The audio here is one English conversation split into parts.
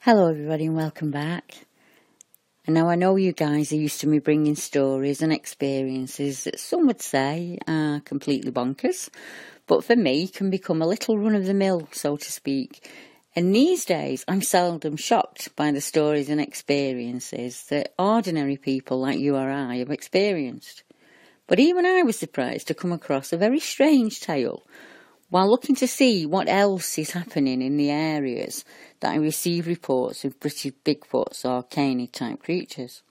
Hello everybody and welcome back. And now I know you guys are used to me bringing stories and experiences that some would say are completely bonkers, but for me can become a little run-of-the-mill, so to speak. And these days I'm seldom shocked by the stories and experiences that ordinary people like you or I have experienced. But even I was surprised to come across a very strange tale while looking to see what else is happening in the areas that I receive reports of British Bigfoots or canid-type creatures.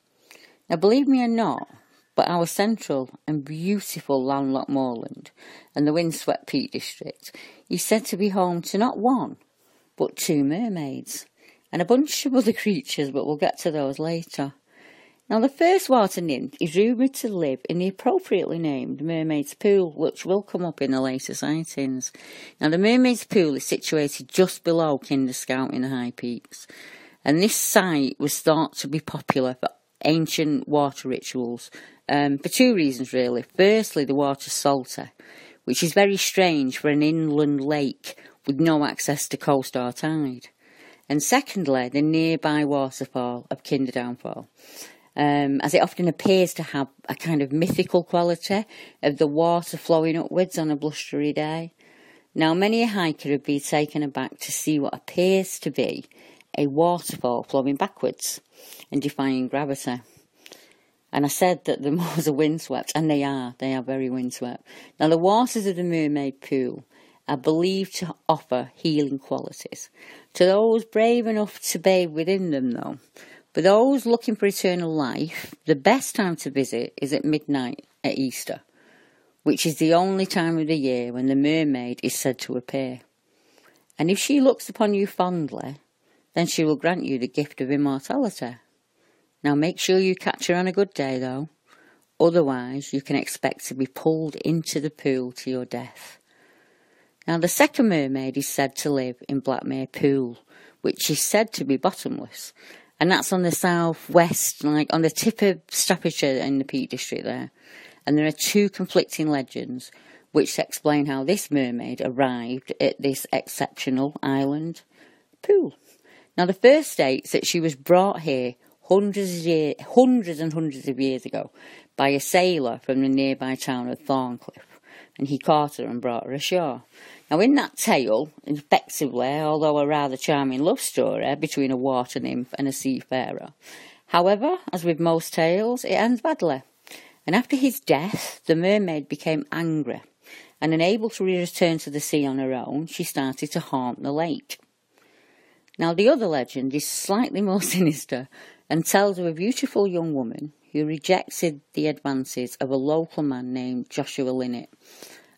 Now, believe me or not, but our central and beautiful landlocked moorland and the windswept Peak District is said to be home to not one, but two mermaids, and a bunch of other creatures, but we'll get to those later. Now, the first water nymph is rumoured to live in the appropriately named Mermaids Pool, which will come up in the later sightings. Now, the Mermaids Pool is situated just below Kinder Scout in the High Peaks, and this site was thought to be popular for ancient water rituals, for two reasons really. Firstly, the water's salty, which is very strange for an inland lake with no access to coast or tide. And secondly, the nearby waterfall of Kinder Downfall, as it often appears to have a kind of mythical quality of the water flowing upwards on a blustery day. Now, many a hiker would be taken aback to see what appears to be a waterfall flowing backwards and defying gravity. And I said that the moors are windswept, and they are very windswept. Now, the waters of the Mermaid Pool are believed to offer healing qualities to those brave enough to bathe within them, though. For those looking for eternal life, the best time to visit is at midnight at Easter, which is the only time of the year when the mermaid is said to appear. And if she looks upon you fondly, then she will grant you the gift of immortality. Now make sure you catch her on a good day though, otherwise you can expect to be pulled into the pool to your death. Now the second mermaid is said to live in Blackmere Pool, which is said to be bottomless. And that's on the southwest, like on the tip of Staffordshire in the Peak District there. And there are two conflicting legends which explain how this mermaid arrived at this exceptional island pool. Now, the first states that she was brought here hundreds and hundreds of years ago by a sailor from the nearby town of Thorncliffe. And he caught her and brought her ashore. Now, in that tale, effectively, although a rather charming love story between a water nymph and a seafarer, however, as with most tales, it ends badly. And after his death, the mermaid became angry, and unable to return to the sea on her own, she started to haunt the lake. Now, the other legend is slightly more sinister and tells of a beautiful young woman who rejected the advances of a local man named Joshua Linnett.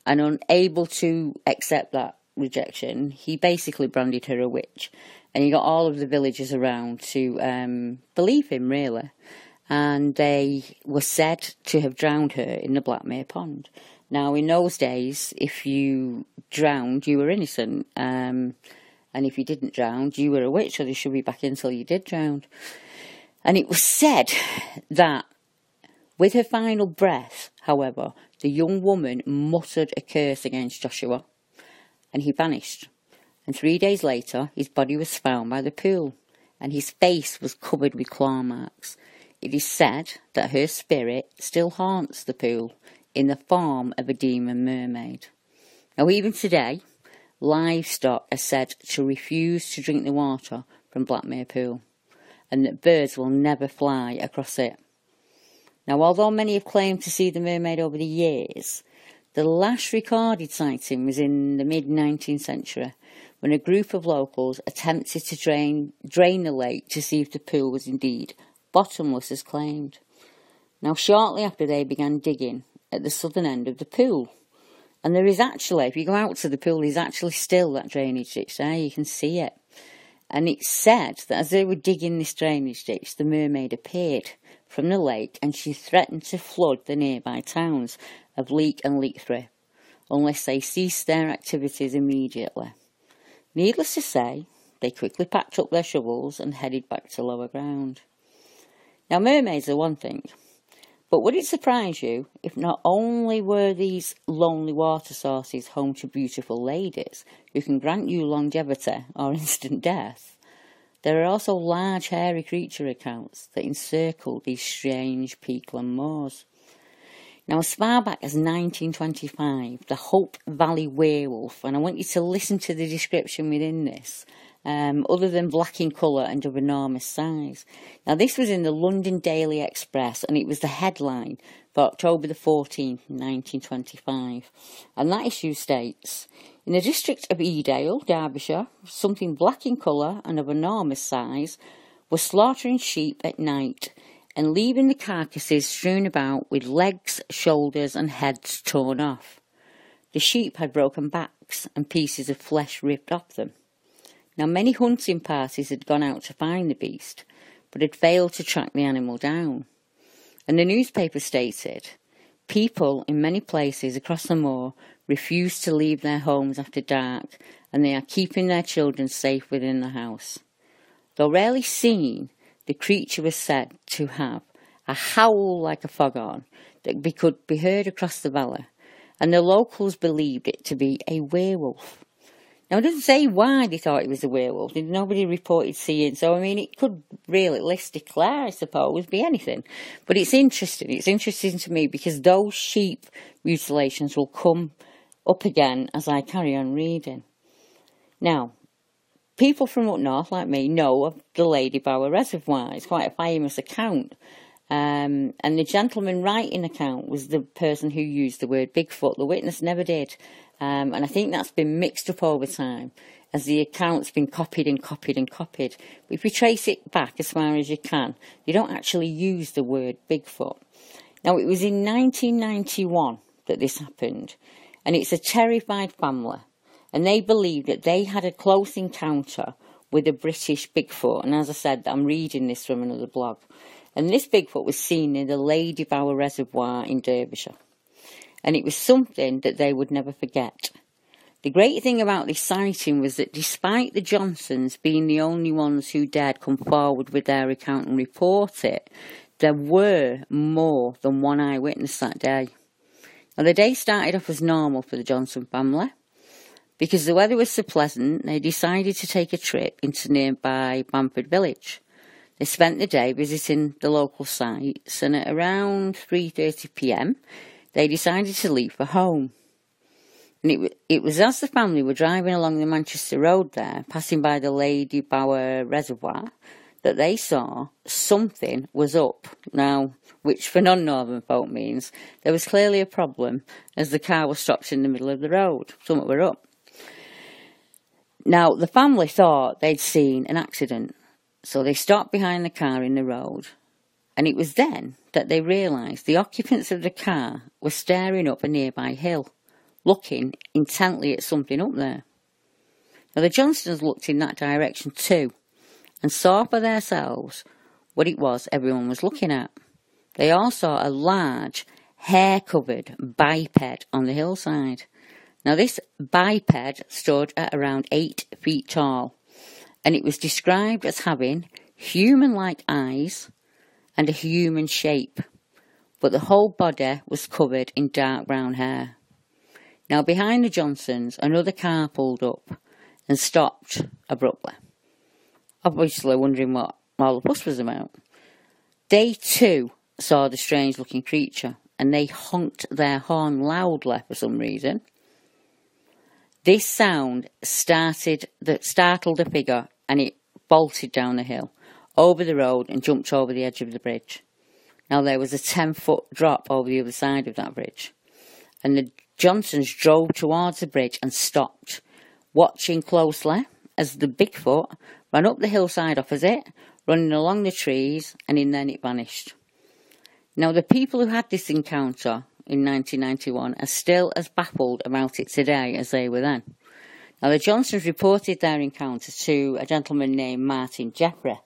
And unable to accept that rejection, he basically branded her a witch. And he got all of the villagers around to believe him, really. And they were said to have drowned her in the Blackmere Pond. Now, in those days, if you drowned, you were innocent. And if you didn't drown, you were a witch, so they should be back until you did drown. And it was said that with her final breath, however, the young woman muttered a curse against Joshua, and he vanished. And 3 days later, his body was found by the pool, and his face was covered with claw marks. It is said that her spirit still haunts the pool in the form of a demon mermaid. Now, even today, livestock are said to refuse to drink the water from Blackmere Pool, and that birds will never fly across it. Now, although many have claimed to see the mermaid over the years, the last recorded sighting was in the mid-19th century, when a group of locals attempted to drain the lake to see if the pool was indeed bottomless as claimed. Now, shortly after, they began digging at the southern end of the pool. And there is actually, if you go out to the pool, there's actually still that drainage ditch there, you can see it. And it's said that as they were digging this drainage ditch, the mermaid appeared from the lake, and she threatened to flood the nearby towns of Leek and Leekthry unless they ceased their activities immediately. Needless to say, they quickly packed up their shovels and headed back to lower ground. Now, mermaids are one thing, but would it surprise you if not only were these lonely water sources home to beautiful ladies who can grant you longevity or instant death, There are also large hairy creature accounts that encircle these strange peatland moors. Now, as far back as 1925, the Hope Valley werewolf, and I want you to listen to the description within this, other than black in colour and of enormous size. Now, this was in the London Daily Express, and it was the headline for October the 14th, 1925. And that issue states, in the district of Edale, Derbyshire, something black in colour and of enormous size was slaughtering sheep at night and leaving the carcasses strewn about with legs, shoulders and heads torn off. The sheep had broken backs and pieces of flesh ripped off them. Now, many hunting parties had gone out to find the beast, but had failed to track the animal down. And the newspaper stated, people in many places across the moor refuse to leave their homes after dark, and they are keeping their children safe within the house. Though rarely seen, the creature was said to have a howl like a foghorn that could be heard across the valley, and the locals believed it to be a werewolf. Now, it doesn't say why they thought it was a werewolf. Nobody reported seeing, so I mean, it could realistically, I suppose, be anything. But it's interesting. It's interesting to me because those sheep mutilations will come up again as I carry on reading. Now, people from up north, like me, know of the Lady Bower Reservoir. It's quite a famous account. And the gentleman writing the account was the person who used the word Bigfoot. The witness never did. And I think that's been mixed up over time as the account's been copied and copied and copied. But if you trace it back as far as you can, you don't actually use the word Bigfoot. Now, it was in 1991 that this happened. And it's a terrified family. And they believed that they had a close encounter with a British Bigfoot. And as I said, I'm reading this from another blog. And this Bigfoot was seen in the Lady Bower Reservoir in Derbyshire. And it was something that they would never forget. The great thing about this sighting was that despite the Johnsons being the only ones who dared come forward with their account and report it, there were more than one eyewitness that day. Now, the day started off as normal for the Johnson family. Because the weather was so pleasant, they decided to take a trip into nearby Bamford village. They spent the day visiting the local sites, and at around 3:30 p.m, they decided to leave for home. And it was as the family were driving along the Manchester Road there, passing by the Lady Bower Reservoir, that they saw something was up. Now, which for non-northern folk means there was clearly a problem as the car was stopped in the middle of the road. Something were up. Now, the family thought they'd seen an accident, so they stopped behind the car in the road. And it was then that they realised the occupants of the car were staring up a nearby hill, looking intently at something up there. Now, the Johnsons looked in that direction too, and saw for themselves what it was everyone was looking at. They all saw a large, hair-covered biped on the hillside. Now, this biped stood at around 8 feet tall, and it was described as having human-like eyes and a human shape, but the whole body was covered in dark brown hair. Now, behind the Johnsons, another car pulled up and stopped abruptly, obviously wondering what all the fuss was about. They too saw the strange-looking creature, and they honked their horn loudly for some reason. This sound startled the figure, and it bolted down the hill, over the road, and jumped over the edge of the bridge. Now, there was a 10-foot drop over the other side of that bridge, and the Johnsons drove towards the bridge and stopped, watching closely as the Bigfoot ran up the hillside opposite, running along the trees, and then it vanished. Now, the people who had this encounter in 1991 are still as baffled about it today as they were then. Now, the Johnsons reported their encounter to a gentleman named Martin Jeffrey.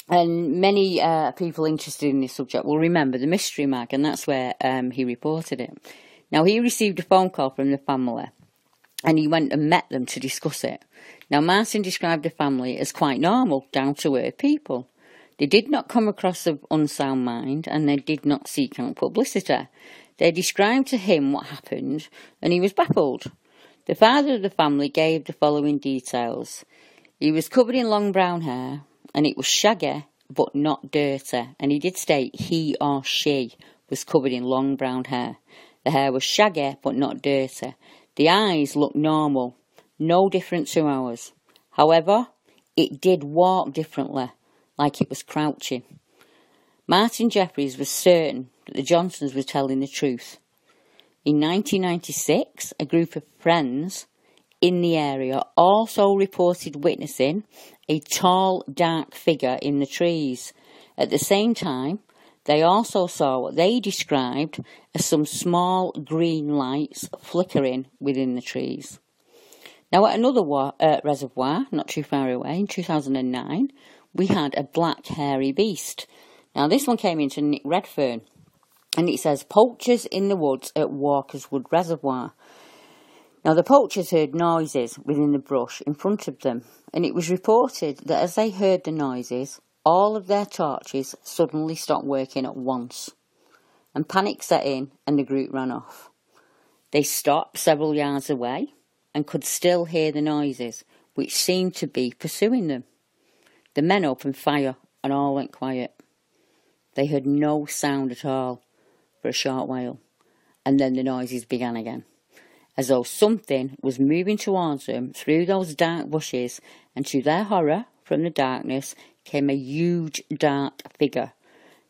And many people interested in this subject will remember the Mystery Mag, and that's where he reported it. Now, he received a phone call from the family, and he went and met them to discuss it. Now, Martin described the family as quite normal, down-to-earth people. They did not come across of unsound mind, and they did not seek out publicity. They described to him what happened, and he was baffled. The father of the family gave the following details. He was covered in long brown hair, and it was shaggy but not dirty. And he did state he or she was covered in long brown hair. The hair was shaggy but not dirty. The eyes looked normal, no different to ours. However, it did walk differently, like it was crouching. Martin Jeffries was certain that the Johnsons were telling the truth. In 1996, a group of friends in the area also reported witnessing a tall, dark figure in the trees. At the same time, they also saw what they described as some small green lights flickering within the trees. Now, at another reservoir, not too far away, in 2009, we had a black hairy beast. Now, this one came into Nick Redfern, and it says, poachers in the woods at Walker's Wood Reservoir. Now, the poachers heard noises within the brush in front of them, and it was reported that as they heard the noises, all of their torches suddenly stopped working at once, and panic set in and the group ran off. They stopped several yards away and could still hear the noises, which seemed to be pursuing them. The men opened fire and all went quiet. They heard no sound at all for a short while, and then the noises began again, as though something was moving towards them through those dark bushes, and to their horror, from the darkness, came a huge dark figure.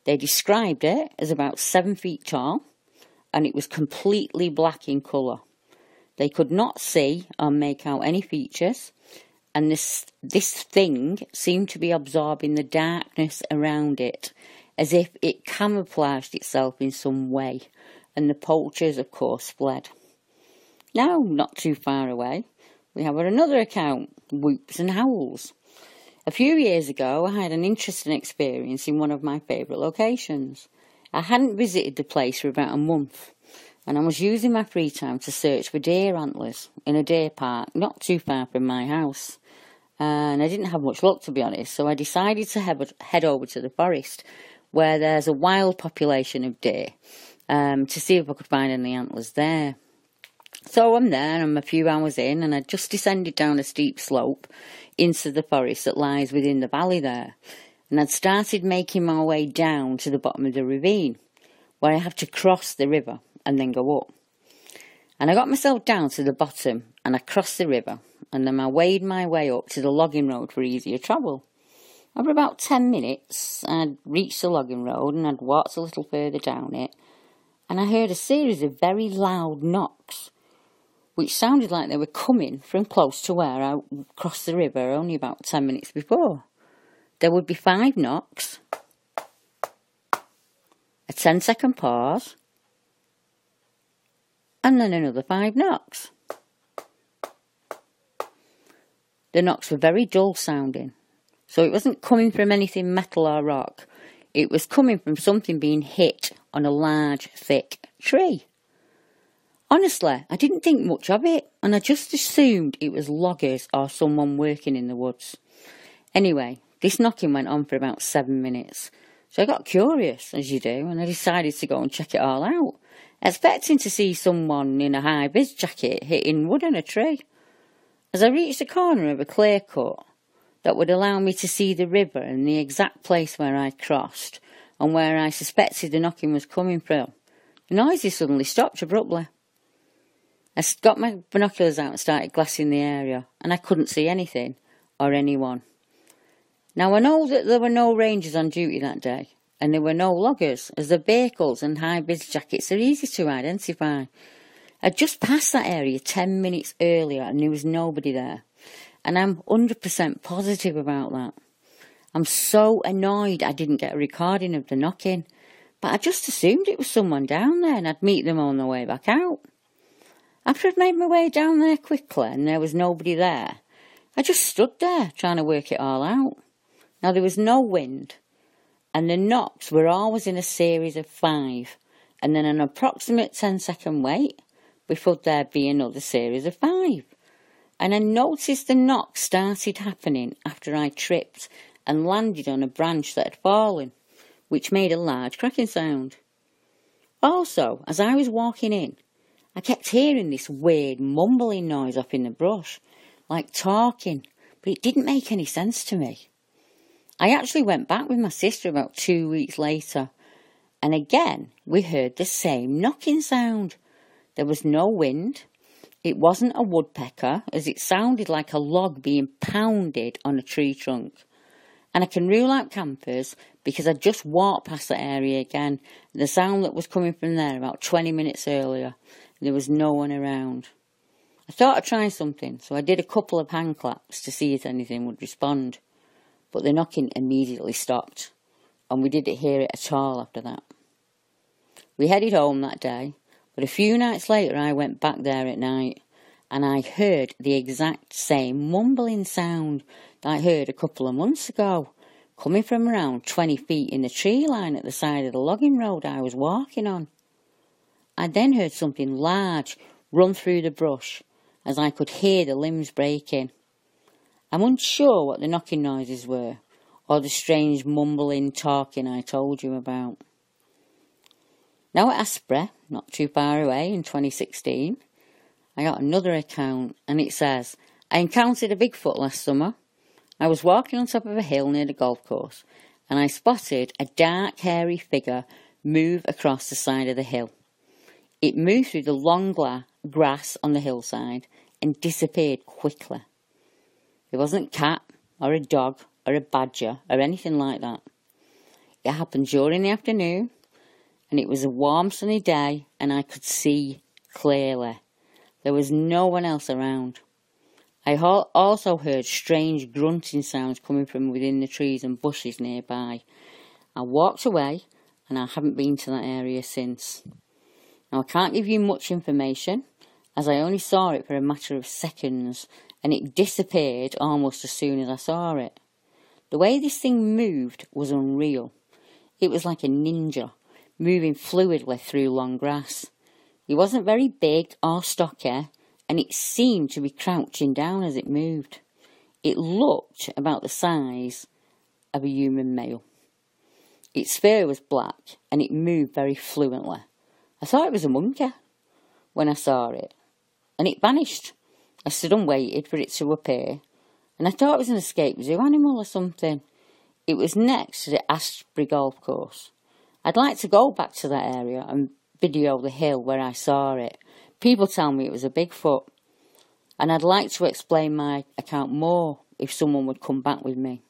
They described it as about 7 feet tall, and it was completely black in colour. They could not see or make out any features, and this thing seemed to be absorbing the darkness around it, as if it camouflaged itself in some way, and the poachers, of course, fled. Now, not too far away, we have another account, whoops and howls. A few years ago, I had an interesting experience in one of my favourite locations. I hadn't visited the place for about a month, and I was using my free time to search for deer antlers in a deer park not too far from my house. And I didn't have much luck, to be honest, so I decided to head over to the forest, where there's a wild population of deer, to see if I could find any antlers there. So I'm there, I'm a few hours in, and I just descended down a steep slope into the forest that lies within the valley there. And I'd started making my way down to the bottom of the ravine, where I have to cross the river and then go up. And I got myself down to the bottom, and I crossed the river, and then I waded my way up to the logging road for easier travel. Over about 10 minutes, I'd reached the logging road, and I'd walked a little further down it, and I heard a series of very loud knocks, which sounded like they were coming from close to where I crossed the river only about 10 minutes before. There would be 5 knocks, a 10-second pause, and then another 5 knocks. The knocks were very dull sounding, so it wasn't coming from anything metal or rock. It was coming from something being hit on a large, thick tree. Honestly, I didn't think much of it, and I just assumed it was loggers or someone working in the woods. Anyway, this knocking went on for about 7 minutes, so I got curious, as you do, and I decided to go and check it all out, expecting to see someone in a high-vis jacket hitting wood on a tree. As I reached the corner of a clear cut that would allow me to see the river and the exact place where I crossed and where I suspected the knocking was coming from, the noises suddenly stopped abruptly. I got my binoculars out and started glassing the area, and I couldn't see anything or anyone. Now, I know that there were no rangers on duty that day, and there were no loggers, as the vehicles and high-vis jackets are easy to identify. I'd just passed that area 10 minutes earlier, and there was nobody there, and I'm 100% positive about that. I'm so annoyed I didn't get a recording of the knocking, but I just assumed it was someone down there, and I'd meet them on the way back out. After I'd made my way down there quickly and there was nobody there, I just stood there trying to work it all out. Now, there was no wind, and the knocks were always in a series of 5, and then an approximate 10-second wait before there'd be another series of 5. And I noticed the knocks started happening after I tripped and landed on a branch that had fallen, which made a large cracking sound. Also, as I was walking in, I kept hearing this weird mumbling noise up in the brush, like talking, but it didn't make any sense to me. I actually went back with my sister about 2 weeks later, and again we heard the same knocking sound. There was no wind. It wasn't a woodpecker, as it sounded like a log being pounded on a tree trunk. And I can rule out campers because I just walked past that area again. The sound that was coming from there about 20 minutes earlier, and there was no one around. I thought I'd try something, so I did a couple of hand claps to see if anything would respond. But the knocking immediately stopped, and we didn't hear it at all after that. We headed home that day, but a few nights later I went back there at night, and I heard the exact same mumbling sound that I heard a couple of months ago, coming from around 20 feet in the tree line at the side of the logging road I was walking on. I then heard something large run through the brush, as I could hear the limbs breaking. I'm unsure what the knocking noises were, or the strange mumbling talking I told you about. Now at Asprey, not too far away, in 2016, I got another account, and it says, I encountered a Bigfoot last summer. I was walking on top of a hill near the golf course, and I spotted a dark, hairy figure move across the side of the hill. It moved through the long grass on the hillside and disappeared quickly. It wasn't a cat, or a dog, or a badger, or anything like that. It happened during the afternoon, and it was a warm sunny day, and I could see clearly. There was no one else around. I also heard strange grunting sounds coming from within the trees and bushes nearby. I walked away, and I haven't been to that area since. Now, I can't give you much information, as I only saw it for a matter of seconds, and it disappeared almost as soon as I saw it. The way this thing moved was unreal. It was like a ninja, moving fluidly through long grass. It wasn't very big or stocky, and it seemed to be crouching down as it moved. It looked about the size of a human male. Its fur was black, and it moved very fluently. I thought it was a monkey when I saw it, and it vanished. I stood and waited for it to appear, and I thought it was an escaped zoo animal or something. It was next to the Asprey golf course. I'd like to go back to that area and video the hill where I saw it. People tell me it was a Bigfoot, and I'd like to explain my account more if someone would come back with me.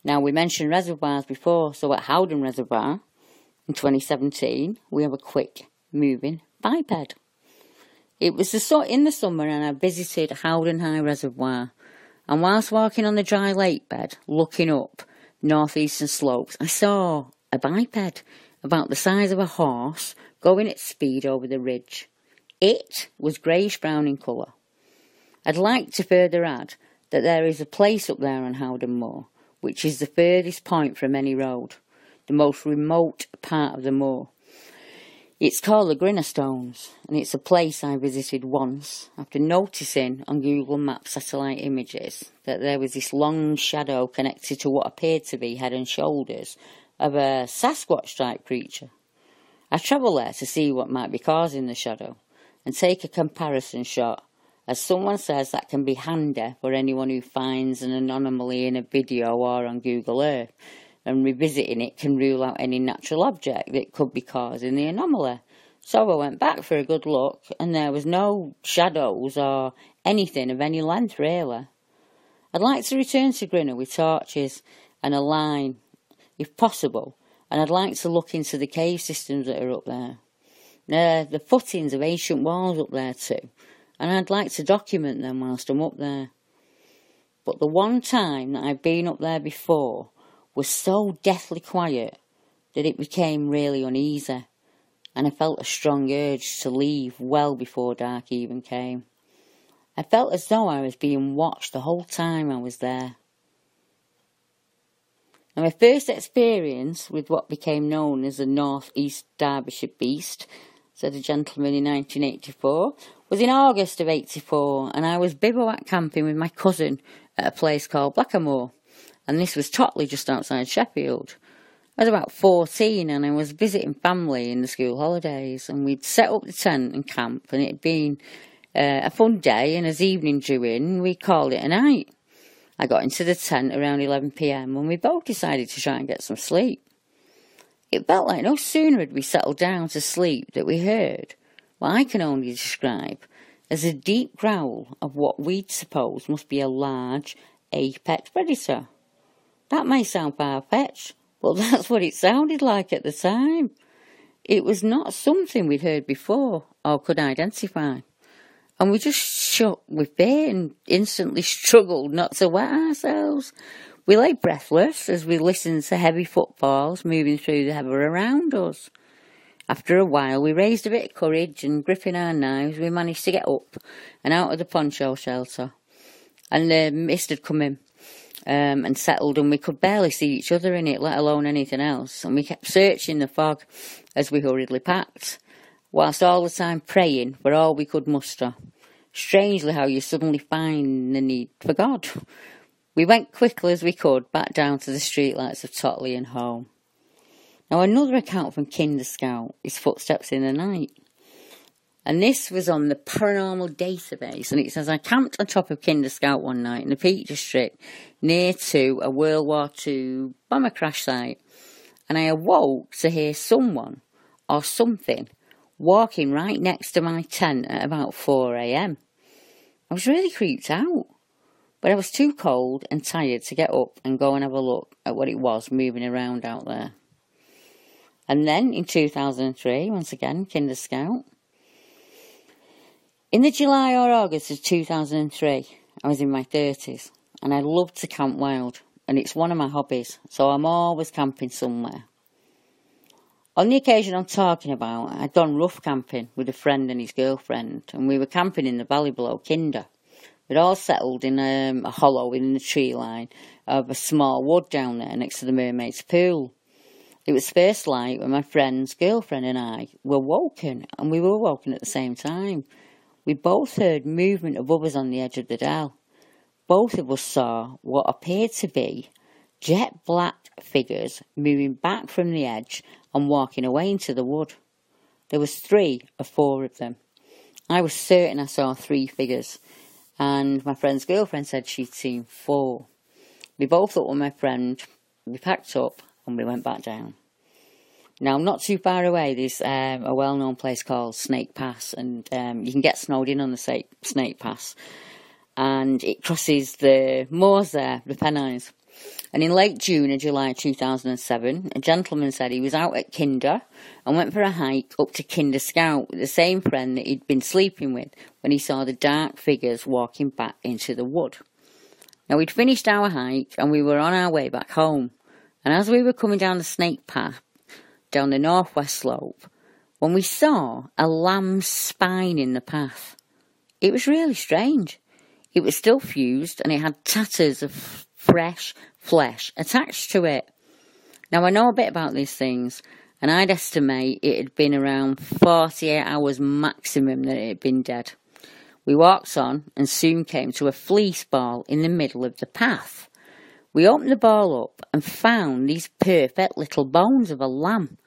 Now, we mentioned reservoirs before, so at Howden Reservoir in 2017, we have a quick moving biped. It was in the summer, and I visited Howden High Reservoir, and whilst walking on the dry lake bed, looking up northeastern slopes, I saw a biped about the size of a horse going at speed over the ridge. It was greyish-brown in colour. I'd like to further add that there is a place up there on Howden Moor, which is the furthest point from any road, the most remote part of the moor. It's called the Grinner Stones, and it's a place I visited once after noticing on Google Maps satellite images that there was this long shadow connected to what appeared to be head and shoulders of a Sasquatch-type creature. I travelled there to see what might be causing the shadow and take a comparison shot, as someone says that can be handy for anyone who finds an anomaly in a video or on Google Earth, and revisiting it can rule out any natural object that could be causing the anomaly. So I went back for a good look, and there was no shadows or anything of any length, really. I'd like to return to Grinner with torches and a line, if possible, and I'd like to look into the cave systems that are up there. There are the footings of ancient walls up there too, and I'd like to document them whilst I'm up there. But the one time that I've been up there before was so deathly quiet that it became really uneasy, and I felt a strong urge to leave well before dark even came. I felt as though I was being watched the whole time I was there. Now, my first experience with what became known as the North East Derbyshire Beast, said a gentleman in 1984, was in August of 84, and I was bivouac camping with my cousin at a place called Blackamoor, and this was Totley, just outside Sheffield. I was about 14, and I was visiting family in the school holidays, and we'd set up the tent and camp, and it had been a fun day, and as evening drew in, we called it a night. I got into the tent around 11 p.m. and we both decided to try and get some sleep. It felt like no sooner had we settled down to sleep that we heard what I can only describe as a deep growl of what we'd suppose must be a large apex predator. That may sound far-fetched, but that's what it sounded like at the time. It was not something we'd heard before or could identify. And we just shook with fear and instantly struggled not to wet ourselves. We lay breathless as we listened to heavy footfalls moving through the heather around us. After a while, we raised a bit of courage and, gripping our knives, we managed to get up and out of the poncho shelter. And the mist had come in and settled, and we could barely see each other in it, let alone anything else. And we kept searching the fog as we hurriedly packed, whilst all the time praying for all we could muster. Strangely how you suddenly find the need for God. We went quickly as we could back down to the streetlights of Totley and home. Now, another account from Kinder Scout is Footsteps in the Night. And this was on the paranormal database. And it says, I camped on top of Kinder Scout one night in the Peak District near to a World War II bomber crash site. And I awoke to hear someone or something walking right next to my tent at about 4 a.m. I was really creeped out. But I was too cold and tired to get up and go and have a look at what it was moving around out there. And then in 2003, once again, Kinder Scout. In the July or August of 2003, I was in my 30s and I loved to camp wild, and it's one of my hobbies, so I'm always camping somewhere. On the occasion I'm talking about, I'd gone rough camping with a friend and his girlfriend, and we were camping in the valley below Kinder. We'd all settled in a hollow in the tree line of a small wood down there next to the Mermaids pool. It was first light when my friend's girlfriend and I were woken, and we were woken at the same time. We both heard movement of others on the edge of the dell. Both of us saw what appeared to be jet black figures moving back from the edge and walking away into the wood. There was 3 or 4 of them. I was certain I saw 3 figures, and my friend's girlfriend said she'd seen 4. We both up with my friend, we packed up, and we went back down. Now, not too far away, there's a well-known place called Snake Pass, and you can get snowed in on the Snake Pass, and it crosses the moors there, the Pennines. And in late June and July 2007, a gentleman said he was out at Kinder and went for a hike up to Kinder Scout with the same friend that he'd been sleeping with when he saw the dark figures walking back into the wood. Now, we'd finished our hike and we were on our way back home. And as we were coming down the Snake Path, down the northwest slope, when we saw a lamb's spine in the path. It was really strange. It was still fused and it had tatters of fresh flesh attached to it. Now, I know a bit about these things, and I'd estimate it had been around 48 hours maximum that it had been dead. We walked on and soon came to a fleece ball in the middle of the path. We opened the ball up and found these perfect little bones of a lamb,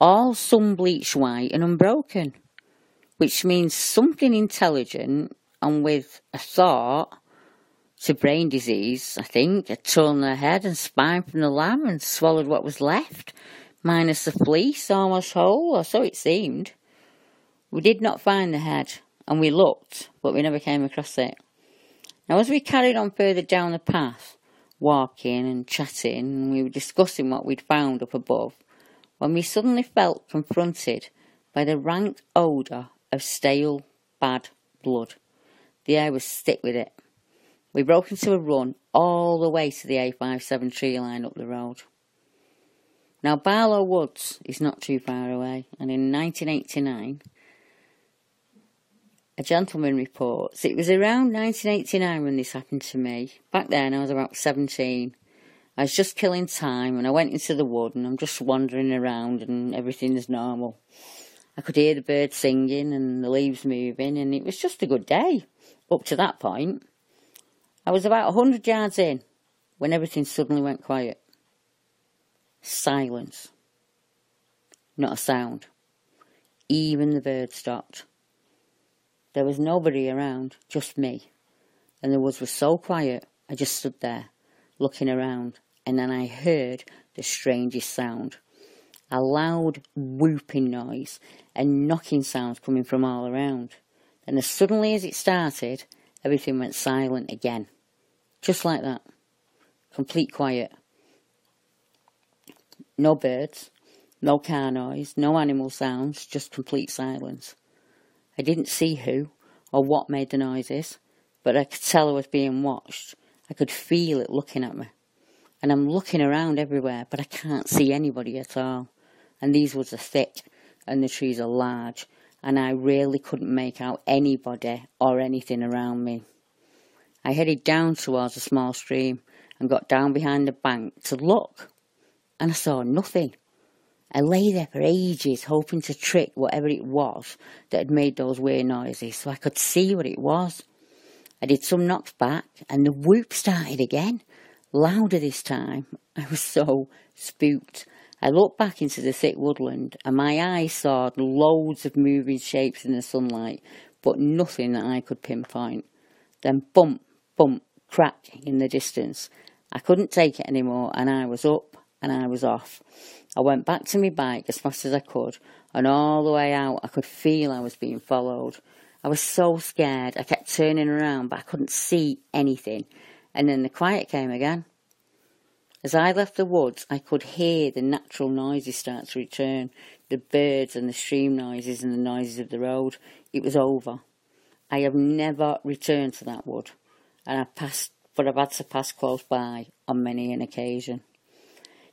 all sun-bleached white and unbroken, which means something intelligent and with a thought to brain disease, I think, had torn their head and spine from the lamb and swallowed what was left, minus the fleece, almost whole, or so it seemed. We did not find the head, and we looked, but we never came across it. Now, as we carried on further down the path, walking and chatting, and we were discussing what we'd found up above, when we suddenly felt confronted by the rank odour of stale, bad blood. The air was thick with it. We broke into a run all the way to the A57 tree line up the road. Now, Barlow Woods is not too far away, and in 1989, a gentleman reports it was around 1989 when this happened to me. Back then, I was about 17. I was just killing time, and I went into the wood, and I'm just wandering around, and everything is normal. I could hear the birds singing and the leaves moving, and it was just a good day, up to that point. I was about 100 yards in when everything suddenly went quiet. Silence. Not a sound. Even the birds stopped. There was nobody around, just me. And the woods was so quiet, I just stood there, looking around, and then I heard the strangest sound. A loud whooping noise and knocking sounds coming from all around. And as suddenly as it started, everything went silent again. Just like that. Complete quiet. No birds, no car noise, no animal sounds, just complete silence. I didn't see who or what made the noises, but I could tell I was being watched. I could feel it looking at me. And I'm looking around everywhere, but I can't see anybody at all. And these woods are thick, and the trees are large, and I really couldn't make out anybody or anything around me. I headed down towards a small stream and got down behind the bank to look, and I saw nothing. I lay there for ages, hoping to trick whatever it was that had made those weird noises so I could see what it was. I did some knocks back, and the whoop started again, louder this time. I was so spooked. I looked back into the thick woodland, and my eyes saw loads of moving shapes in the sunlight, but nothing that I could pinpoint. Then bump, bump, crack in the distance. I couldn't take it anymore, and I was up and I was off. I went back to my bike as fast as I could, and all the way out I could feel I was being followed. I was so scared, I kept turning around, but I couldn't see anything. And then the quiet came again. As I left the woods, I could hear the natural noises start to return, the birds and the stream noises and the noises of the road. It was over. I have never returned to that wood, and I've had to pass close by on many an occasion.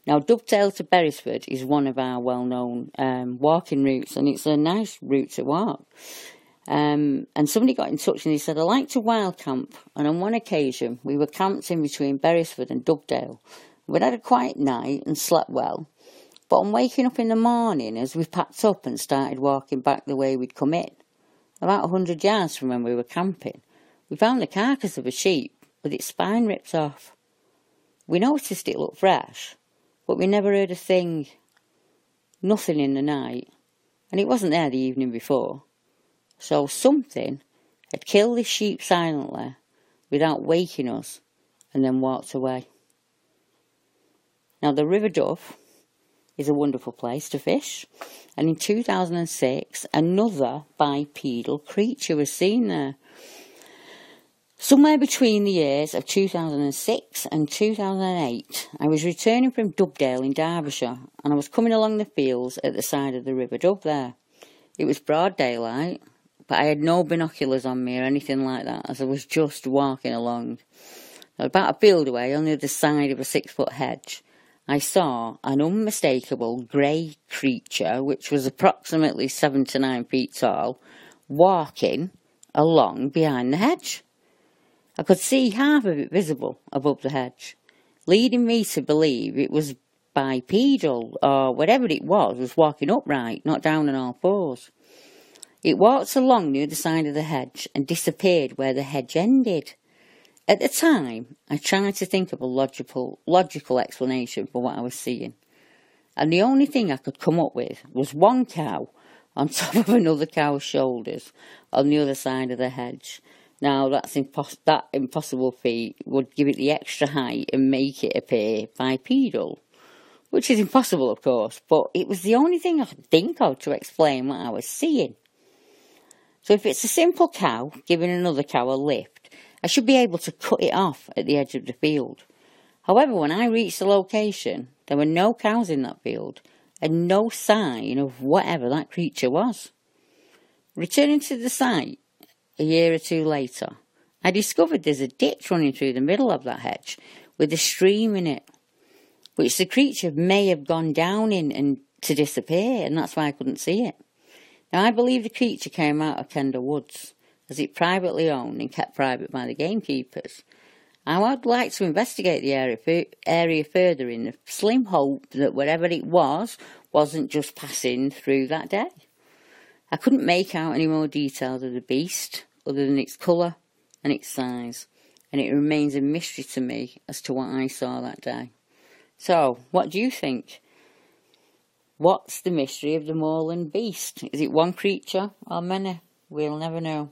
Now, Dovetail to Beresford is one of our well-known walking routes, and it's a nice route to walk. And somebody got in touch and he said, I like to wild camp, and on one occasion we were camped in between Beresford and Dovetail. We'd had a quiet night and slept well, but on waking up in the morning as we packed up and started walking back the way we'd come in, about 100 yards from when we were camping, we found the carcass of a sheep with its spine ripped off. We noticed it looked fresh, but we never heard a thing, nothing in the night, and it wasn't there the evening before. So something had killed this sheep silently without waking us and then walked away. Now, the River Dove is a wonderful place to fish, and in 2006 another bipedal creature was seen there. Somewhere between the years of 2006 and 2008, I was returning from Dubdale in Derbyshire, and I was coming along the fields at the side of the River Dove there. It was broad daylight, but I had no binoculars on me or anything like that, as I was just walking along. About a field away, on the other side of a 6-foot hedge, I saw an unmistakable grey creature, which was approximately 7 to 9 feet tall, walking along behind the hedge. I could see half of it visible above the hedge, leading me to believe it was bipedal, or whatever it was walking upright, not down on all fours. It walked along the other side of the hedge and disappeared where the hedge ended. At the time, I tried to think of a logical explanation for what I was seeing, and the only thing I could come up with was one cow on top of another cow's shoulders on the other side of the hedge. Now, that impossible feat would give it the extra height and make it appear bipedal, which is impossible, of course, but it was the only thing I could think of to explain what I was seeing. So if it's a simple cow giving another cow a lift, I should be able to cut it off at the edge of the field. However, when I reached the location, there were no cows in that field and no sign of whatever that creature was. Returning to the site a year or two later, I discovered there's a ditch running through the middle of that hedge with a stream in it, which the creature may have gone down in and to disappear, and that's why I couldn't see it. Now, I believe the creature came out of Kendall Woods, as it privately owned and kept private by the gamekeepers. I would like to investigate the area further in the slim hope that whatever it was wasn't just passing through that day. I couldn't make out any more details of the beast other than its colour and its size, and it remains a mystery to me as to what I saw that day. So, what do you think? What's the mystery of the moorland beast? Is it one creature or many? We'll never know.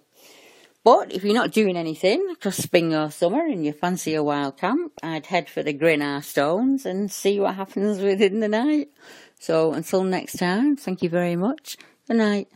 But if you're not doing anything across spring or summer and you fancy a wild camp, I'd head for the Grinnar Stones and see what happens within the night. So until next time, thank you very much. Good night.